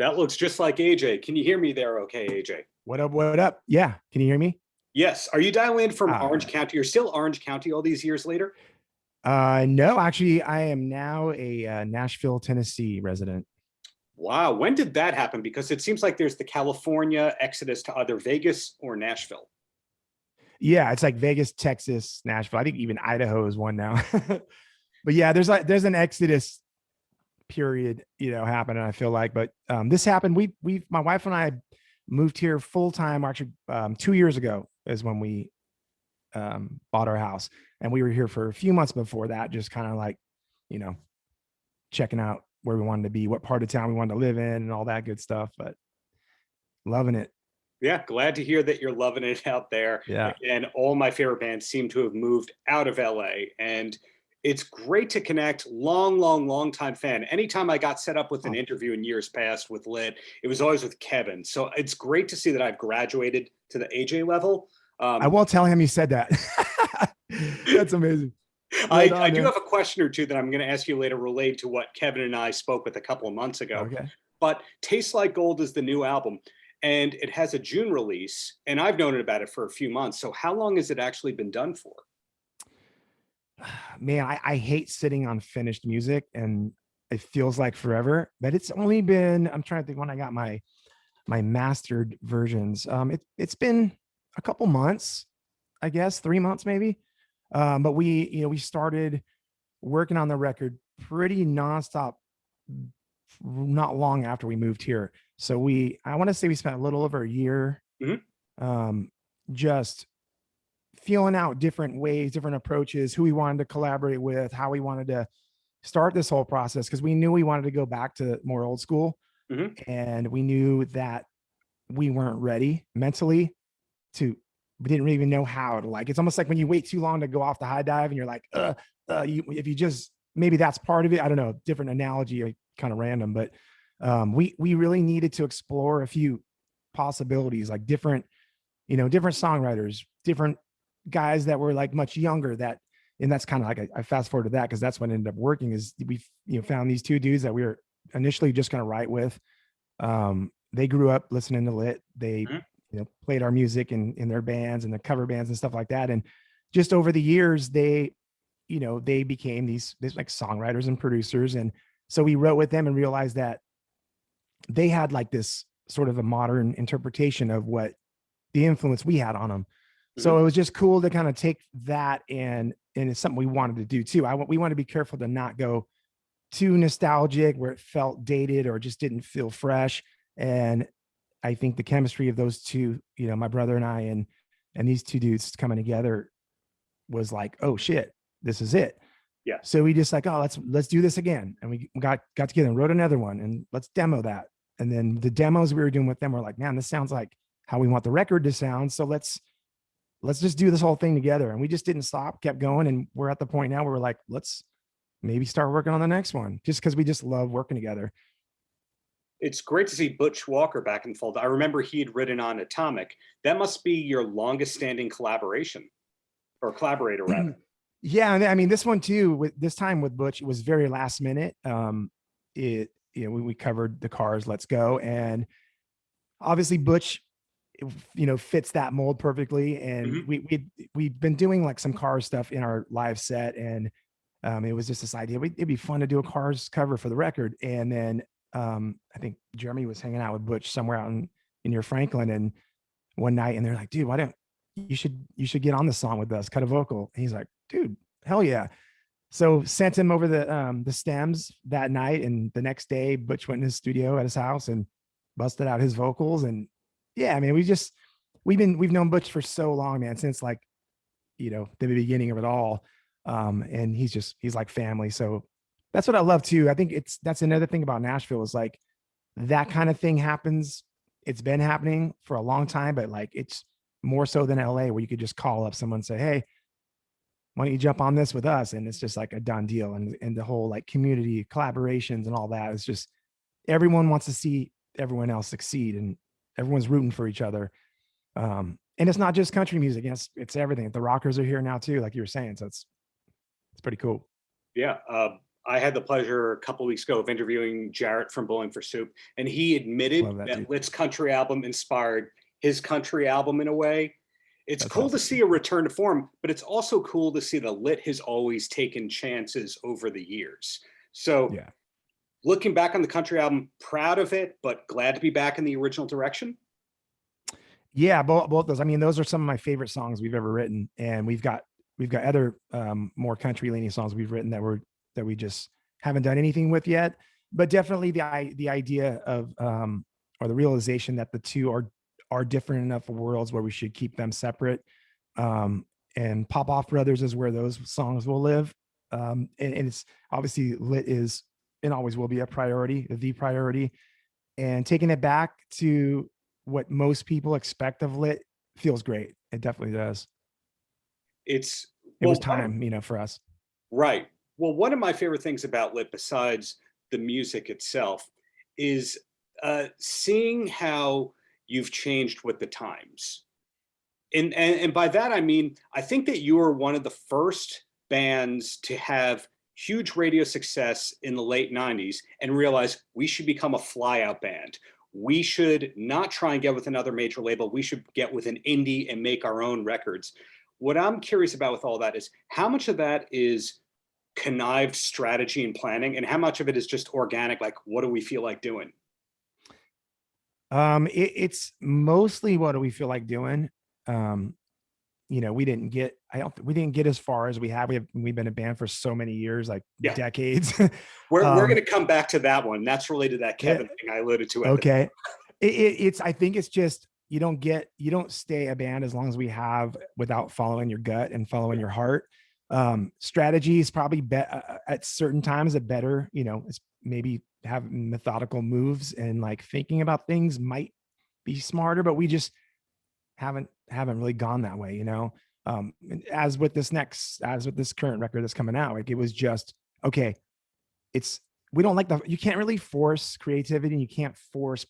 That looks just like AJ. Can you hear me there okay, AJ? What up? What up? Yeah. Can you hear me? Yes. Are you dialing in from All Orange right. County? You're still Orange County all these years later? No, actually, I am now a Nashville, Tennessee resident. Wow. When did that happen? Because it seems like there's the California exodus to either Vegas or Nashville. Yeah, it's like Vegas, Texas, Nashville. I think even Idaho is one now. But yeah, there's an exodus period, happening. I feel like, but this happened. My wife and I moved here full time. Actually, 2 years ago is when we bought our house, and we were here for a few months before that, just kind of like, you know, checking out where we wanted to be, what part of town we wanted to live in, and all that good stuff. But loving it. Yeah, glad to hear that you're loving it out there. Yeah. And all my favorite bands seem to have moved out of LA. And it's great to connect. Long time fan. Anytime I got set up with an interview in years past with Lit, it was always with Kevin. So it's great to see that I've graduated to the AJ level. I won't tell him you said that. That's amazing. I do have a question or two that I'm going to ask you later related to what Kevin and I spoke with a couple of months ago. Okay. But Tastes Like Gold is the new album, and it has a June release, and I've known about it for a few months. So how long has it actually been done for? Man, I hate sitting on finished music, and it feels like forever, but it's only been, I'm trying to think when I got my mastered versions. It's been a couple months, I guess 3 months maybe. But we started working on the record pretty nonstop not long after we moved here. So I want to say we spent a little over a year just feeling out different ways, different approaches, who we wanted to collaborate with, how we wanted to start this whole process, because we knew we wanted to go back to more old school. And we knew that we weren't ready mentally we didn't really even know how to, like, it's almost like when you wait too long to go off the high dive and you're like, if you just, maybe that's part of it. I don't know, different analogy, kind of random, but we really needed to explore a few possibilities, like different songwriters, different guys that were like much younger, and that's kind of like, I fast forward to that because that's what ended up working, is we found these two dudes that we were initially just going to write with. They grew up listening to Lit. They played our music in their bands and the cover bands and stuff like that. And just over the years, they became these like songwriters and producers. And so we wrote with them and realized that they had like this sort of a modern interpretation of what the influence we had on them. So it was just cool to kind of take that, and it's something we wanted to do too. We want to be careful to not go too nostalgic where it felt dated or just didn't feel fresh. And I think the chemistry of those two, my brother and I, and these two dudes coming together was like, oh shit, this is it. Yeah. So we just like, oh, let's do this again. And we got together and wrote another one, and let's demo that. And then the demos we were doing with them were like, man, this sounds like how we want the record to sound. So let's just do this whole thing together. And we just didn't stop, kept going. And we're at the point now where we're like, let's maybe start working on the next one, just because we just love working together. It's great to see Butch Walker back in the fold. I remember he had written on Atomic. That must be your longest standing collaboration, or collaborator rather. Yeah. I mean, this one too, this time with Butch, it was very last minute. We covered the Cars, Let's Go. And obviously Butch, fits that mold perfectly. And we've been doing like some Cars stuff in our live set. And it was just this idea, it'd be fun to do a Cars cover for the record. And then I think Jeremy was hanging out with Butch somewhere out in near Franklin, and one night, and they're like, dude, you should get on the song with us, cut a vocal. And he's like, dude, hell yeah. So sent him over the stems that night, and the next day Butch went in his studio at his house and busted out his vocals. And yeah, I mean, we've known Butch for so long, man, since like, the beginning of it all. And he's like family. So that's what I love too. I think that's another thing about Nashville, is like that kind of thing happens. It's been happening for a long time, but like it's more so than LA, where you could just call up someone and say, hey, why don't you jump on this with us? And it's just like a done deal. And the whole like community collaborations and all that is just, everyone wants to see everyone else succeed, and everyone's rooting for each other. And it's not just country music. It's everything. The rockers are here now too, like you were saying. So it's pretty cool. Yeah. I had the pleasure a couple of weeks ago of interviewing Jarrett from Bowling for Soup, and he admitted that Lit's country album inspired his country album in a way. It's cool to see a return to form, but it's also cool to see that Lit has always taken chances over the years. So yeah, looking back on the country album, proud of it, but glad to be back in the original direction. Yeah, both those. I mean, those are some of my favorite songs we've ever written, and we've got other more country leaning songs we've written that we just haven't done anything with yet. But definitely the idea of or the realization that the two are different enough worlds where we should keep them separate. And Popoff Brothers is where those songs will live. And it's obviously Lit is and always will be a priority, the priority. And taking it back to what most people expect of Lit feels great. It definitely does. It was time, for us. Right. Well, one of my favorite things about Lit, besides the music itself, is seeing how you've changed with the times. And by that, I mean, I think that you were one of the first bands to have huge radio success in the late 90s and realize we should become a flyout band. We should not try and get with another major label. We should get with an indie and make our own records. What I'm curious about with all that is how much of that is connived strategy and planning, and how much of it is just organic? Like, what do we feel like doing? It's mostly what do we feel like doing. We didn't get as far as we have. We've been a band for so many years, like decades. We're going to come back to that one. That's related to that Kevin thing I alluded to. Okay. I think it's just, you don't stay a band as long as we have without following your gut and following your heart. Strategy is probably at certain times a better, it's maybe have methodical moves and like thinking about things might be smarter, but we just haven't really gone that way, as with this current record that's coming out, like it was just, okay, we don't like you can't really force creativity and you can't force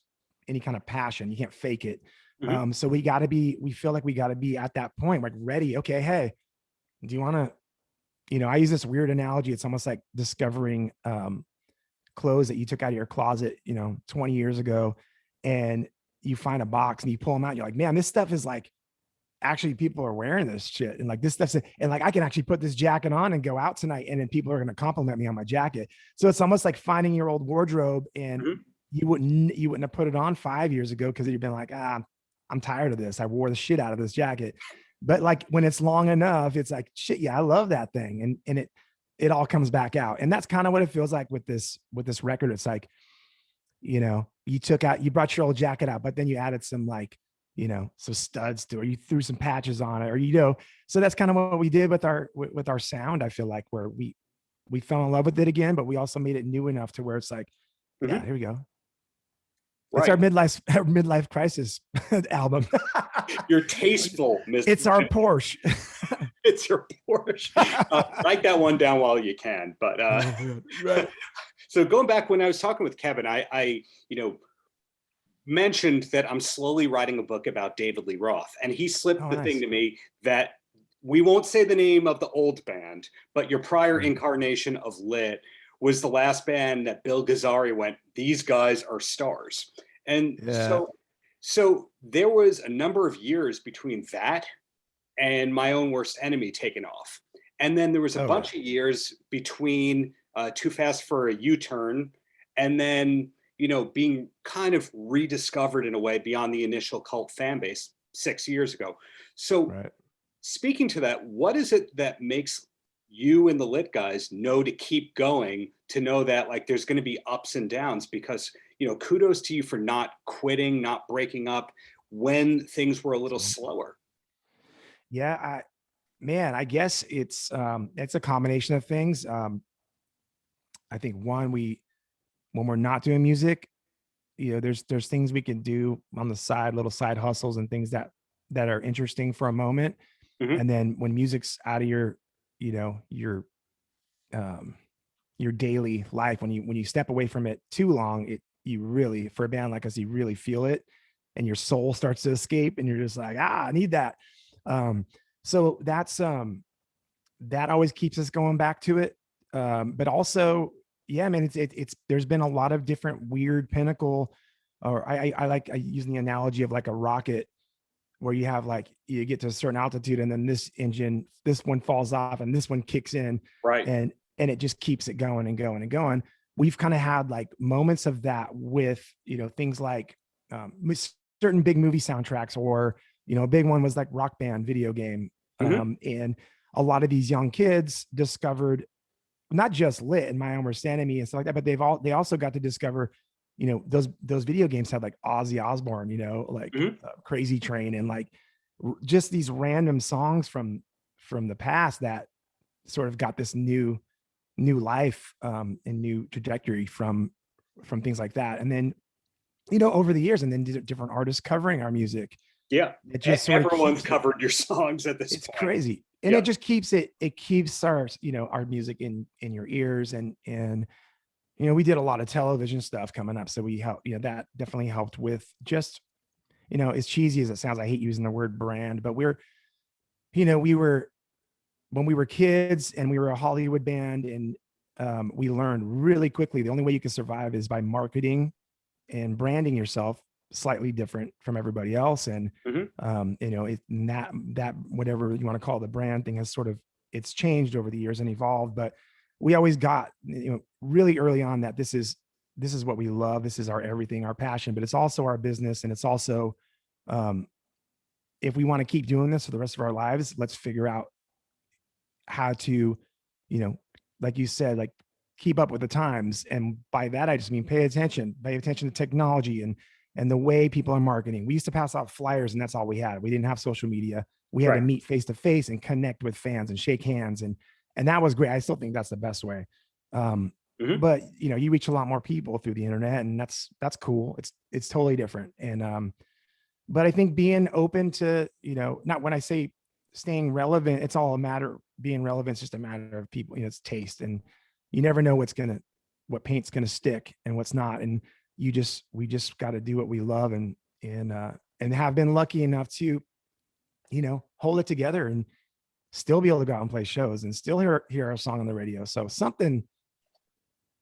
any kind of passion. You can't fake it. Mm-hmm. So we feel like we got to be at that point, like ready. Okay. Hey, do you want to, I use this weird analogy. It's almost like discovering, clothes that you took out of your closet, 20 years ago, and you find a box and you pull them out. You're like, man, this stuff is like, actually people are wearing this shit. And like this stuff's, and like, I can actually put this jacket on and go out tonight. And then people are going to compliment me on my jacket. So it's almost like finding your old wardrobe, and mm-hmm. you wouldn't have put it on 5 years ago, because you've been like, I'm tired of this. I wore the shit out of this jacket. But like when it's long enough, it's like, shit, yeah, I love that thing. And it all comes back out. And that's kind of what it feels like with this record. It's like, you brought your old jacket out, but then you added some like, some studs to it, or you threw some patches on it, or, so that's kind of what we did with our sound. I feel like where we fell in love with it again, but we also made it new enough to where it's like, mm-hmm. yeah, here we go. Right. It's our midlife crisis album. You're tasteful, Mr. It's our Porsche. It's your Porsche. Write that one down while you can. But right. So going back, when I was talking with Kevin, I mentioned that I'm slowly writing a book about David Lee Roth, and he slipped thing to me that we won't say the name of the old band, but your prior incarnation of Lit was the last band that Bill Gazzari went, these guys are stars. And so there was a number of years between that and My Own Worst Enemy taking off. And then there was a bunch of years between Too Fast for a U-Turn, and then, being kind of rediscovered in a way beyond the initial cult fan base 6 years ago. So speaking to that, what is it that makes you and the Lit guys know to keep going, to know that like there's going to be ups and downs? Because, kudos to you for not quitting, not breaking up when things were a little slower. Yeah, I guess it's a combination of things. I think when we're not doing music, there's things we can do on the side, little side hustles and things that are interesting for a moment. Mm-hmm. And then when music's out of your daily life, when you step away from it too long, you really, for a band like us, you really feel it, and your soul starts to escape, and you're just like, I need that. So that's that always keeps us going back to it. But also, yeah, man, it's there's been a lot of different weird pinnacle, or I like using the analogy of like a rocket, where you have like, you get to a certain altitude and then this one falls off and this one kicks in, Right. and it just keeps it going and going and going. We've kind of had like moments of that with, things like certain big movie soundtracks, or, a big one was like Rock Band video game. And a lot of these young kids discovered not just Lit and My Own Worst Enemy and stuff like that, but they also got to discover, those video games had like Ozzy Osbourne, like Crazy Train, and like just these random songs from the past that sort of got this new life, and new trajectory from things like that. And then, over the years, and then different artists covering our music. Yeah. It just sort everyone's of covered your songs at this it's point. crazy. And it just keeps it keeps our, our music in your ears. And we did a lot of television stuff coming up. So we helped, that definitely helped with just, as cheesy as it sounds, I hate using the word brand, but we were, when we were kids and we were a Hollywood band, and we learned really quickly, the only way you can survive is by marketing and branding yourself slightly different from everybody else. And, that whatever you want to call the brand thing has sort of, it's changed over the years and evolved, but we always got, really early on that this is what we love. This is our everything, our passion, but it's also our business. And it's also, if we want to keep doing this for the rest of our lives, let's figure out how to, like you said, like keep up with the times. And by that, I just mean pay attention to technology and the way people are marketing. We used to pass out flyers and that's all we had. We didn't have social media. We had to meet face to face and connect with fans and shake hands. And that was great. I still think that's the best way. But you reach a lot more people through the internet, and that's cool. It's totally different. And, but I think being open to, not when I say staying relevant, it's all a matter, being relevant. It's just a matter of people, it's taste, and you never know what paint's going to stick and what's not. And we just got to do what we love, and have been lucky enough to, hold it together and still be able to go out and play shows and still hear our song on the radio. So something,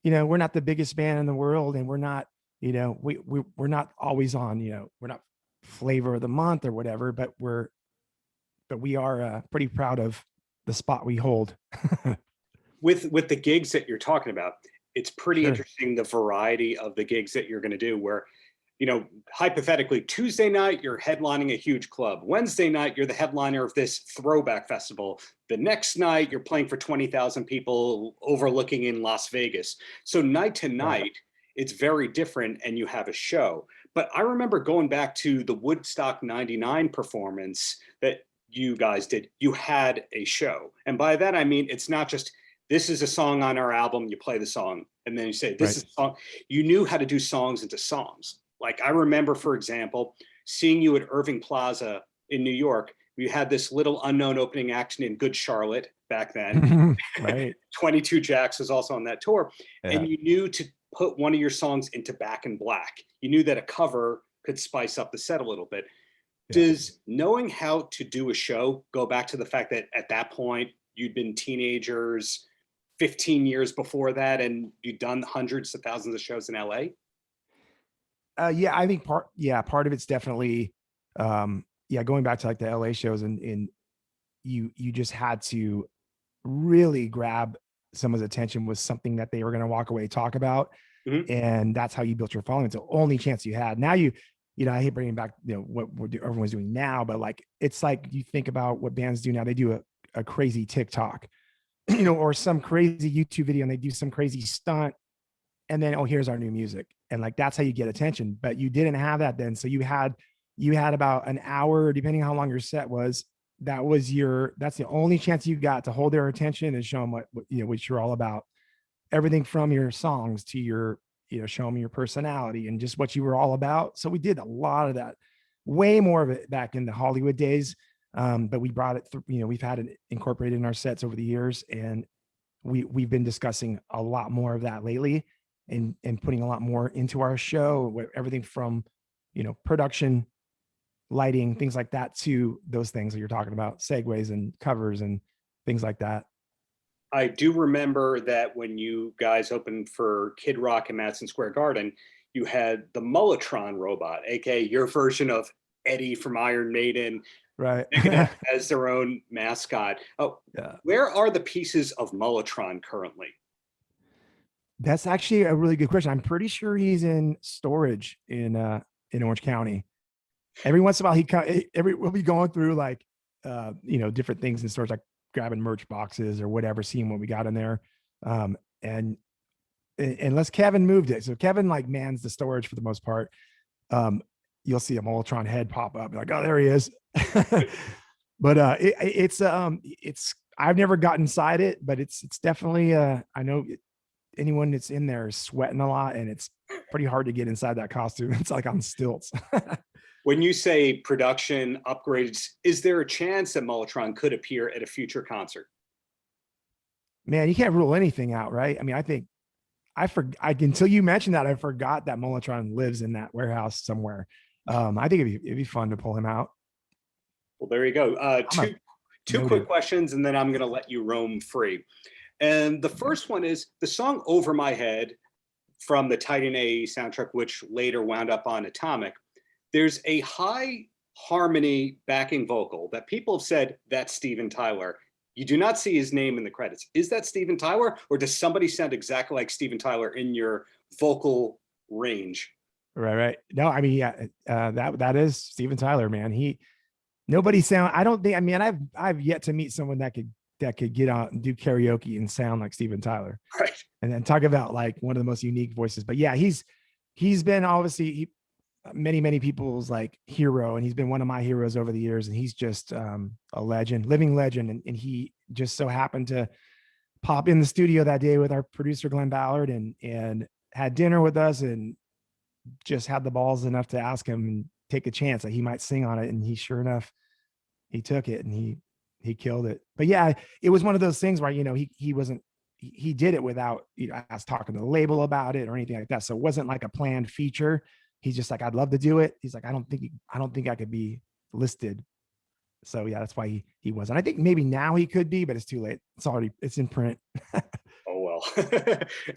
we're not the biggest band in the world, and we're not, we're not always on, we're not flavor of the month or whatever, but we are pretty proud of the spot we hold. With the gigs that you're talking about, it's pretty interesting, the variety of the gigs that you're going to do, where, hypothetically, Tuesday night, you're headlining a huge club. Wednesday night, you're the headliner of this throwback festival. The next night, you're playing for 20,000 people overlooking in Las Vegas. So night to night, it's very different, and you have a show. But I remember going back to the Woodstock 99 performance that you guys did. You had a show. And by that, I mean, it's not just, this is a song on our album, you play the song, and then you say, this is a song. You knew how to do songs into songs. Like, I remember, for example, seeing you at Irving Plaza in New York. We had this little unknown opening act in Good Charlotte back then. 22 Jacks was also on that tour. And you knew to put one of your songs into Back in Black. You knew that a cover could spice up the set a little bit. Does knowing how to do a show go back to the fact that at that point you'd been teenagers 15 years before that, and you'd done hundreds of thousands of shows in LA? Yeah, I think part of it's definitely, going back to like the LA shows, and you just had to really grab someone's attention with something that they were going to walk away talk about. And that's how you built your following. It's the only chance you had. Now I hate bringing back, what everyone's doing now, but like, it's like, you think about what bands do now. They do a crazy TikTok, or some crazy YouTube video, and they do some crazy stunt, and then, oh, here's our new music. And like, that's how you get attention. But you didn't have that then. So you had about an hour, depending on how long your set was. That's the only chance you got to hold their attention and show them what you're all about. Everything from your songs to your, show them your personality and just what you were all about. So we did a lot of that, way more of it back in the Hollywood days. But we brought it through, we've had it incorporated in our sets over the years, and we've been discussing a lot more of that lately, and putting a lot more into our show, everything from, production, lighting, things like that, to those things that you're talking about, segues and covers and things like that. I do remember that when you guys opened for Kid Rock in Madison Square Garden, you had the Molotron robot, aka your version of Eddie from Iron Maiden. Right. Megadeth as their own mascot. Oh, Yeah. where are the pieces of Molotron currently? That's actually a really good question. I'm pretty sure he's in storage in Orange County. Every once in a while we'll be going through like different things in stores, like grabbing merch boxes or whatever, seeing what we got in there. And unless Kevin moved it. So Kevin like mans the storage for the most part. You'll see a Molotron head pop up, like, oh, there he is. But it's I've never got inside it, but it's definitely I know anyone that's in there is sweating a lot, and it's pretty hard to get inside that costume. It's like on stilts. When you say production upgrades, is there a chance that Molotron could appear at a future concert? Man, you can't rule anything out, right? I mean, I think until you mentioned that, I forgot that Molotron lives in that warehouse somewhere. I think it'd be fun to pull him out. Well, there you go. Two quick questions, and then I'm going to let you roam free. And the first one is the song "Over My Head" from the Titan A soundtrack, which later wound up on Atomic. There's a high harmony backing vocal that people have said that's Steven Tyler. You do not see his name in the credits. Is that Steven Tyler, or does somebody sound exactly like Steven Tyler in your vocal range? Right. No, I mean, yeah, that is Steven Tyler, man. I don't think, I mean, I've yet to meet someone that could get out and do karaoke and sound like Steven Tyler. Right. And then talk about like one of the most unique voices. But yeah, he's been obviously many people's like hero, and he's been one of my heroes over the years, and he's just a legend, living legend. And he just so happened to pop in the studio that day with our producer Glenn Ballard and had dinner with us, and just had the balls enough to ask him and take a chance that he might sing on it. And he, sure enough, he took it, and he killed it. But yeah, it was one of those things where, he did it without, us talking to the label about it or anything like that. So it wasn't like a planned feature. He's just like, I'd love to do it. He's like, I don't think I could be listed. So yeah, that's why he wasn't. I think maybe now he could be, but it's too late. It's in print. Oh, well.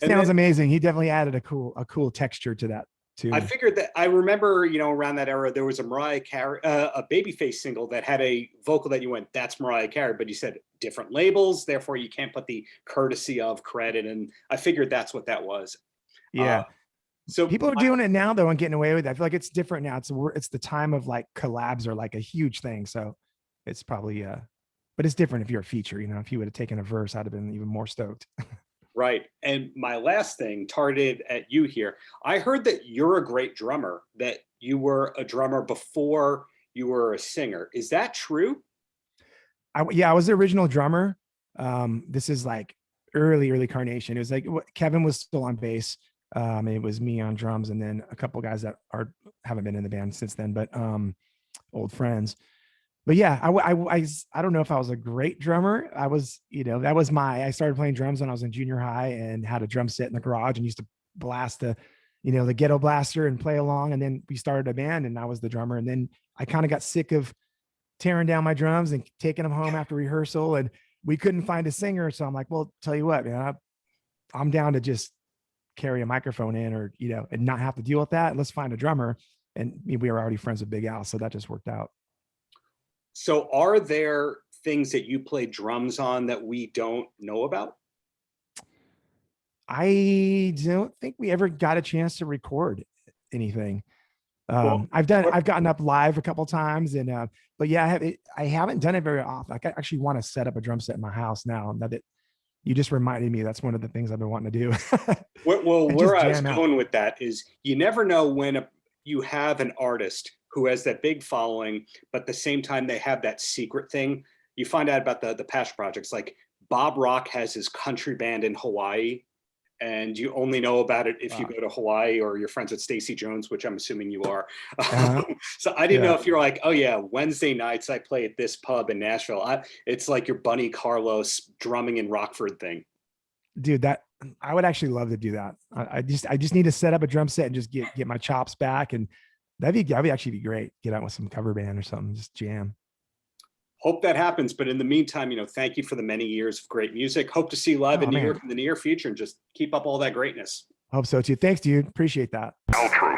Sounds amazing. He definitely added a cool texture to that too. I figured that, I remember, around that era, there was a Mariah Carey, a Babyface single that had a vocal that you went, that's Mariah Carey, but you said different labels, therefore you can't put the courtesy of credit. And I figured that's what that was. Yeah. So people are doing it now though, and getting away with it. I feel like it's different now. It's the time of like collabs are like a huge thing. So it's probably, but it's different if you're a feature, if you would have taken a verse, I'd have been even more stoked. Right. And my last thing targeted at you here, I heard that you're a great drummer, that you were a drummer before you were a singer. Is that true? I was the original drummer. This is like early Carnation. It was like Kevin was still on bass. It was me on drums, and then a couple guys that haven't been in the band since then, but old friends. But yeah, I don't know if I was a great drummer. I was, I started playing drums when I was in junior high and had a drum set in the garage and used to blast the ghetto blaster and play along. And then we started a band and I was the drummer. And then I kind of got sick of tearing down my drums and taking them home after rehearsal, and we couldn't find a singer. So I'm like, well, tell you what, man, I'm down to just carry a microphone in, or, and not have to deal with that. Let's find a drummer. And we were already friends with Big Al, so that just worked out. So are there things that you play drums on that we don't know about? I don't think we ever got a chance to record anything. Well, I've gotten up live a couple times, and but yeah, I haven't done it very often. Like, I actually want to set up a drum set in my house now. Now that you just reminded me, that's one of the things I've been wanting to do. Well, where I was going with that is, you never know when you have an artist who has that big following, but at the same time they have that secret thing. You find out about the passion projects. Like Bob Rock has his country band in Hawaii, and you only know about it if you go to Hawaii or you're friends with Stacey Jones, which I'm assuming you are. So I didn't know if you're like, oh yeah, Wednesday nights I play at this pub in Nashville. It's like your Bunny Carlos drumming in Rockford thing. Dude, that I would actually love to do that. I just need to set up a drum set and just get my chops back, and that'd actually be great. Get out with some cover band or something, just jam. Hope that happens. But in the meantime, thank you for the many years of great music. Hope to see you live in New York in the near future, and just keep up all that greatness. Hope so too. Thanks, dude. Appreciate that. Paltrow.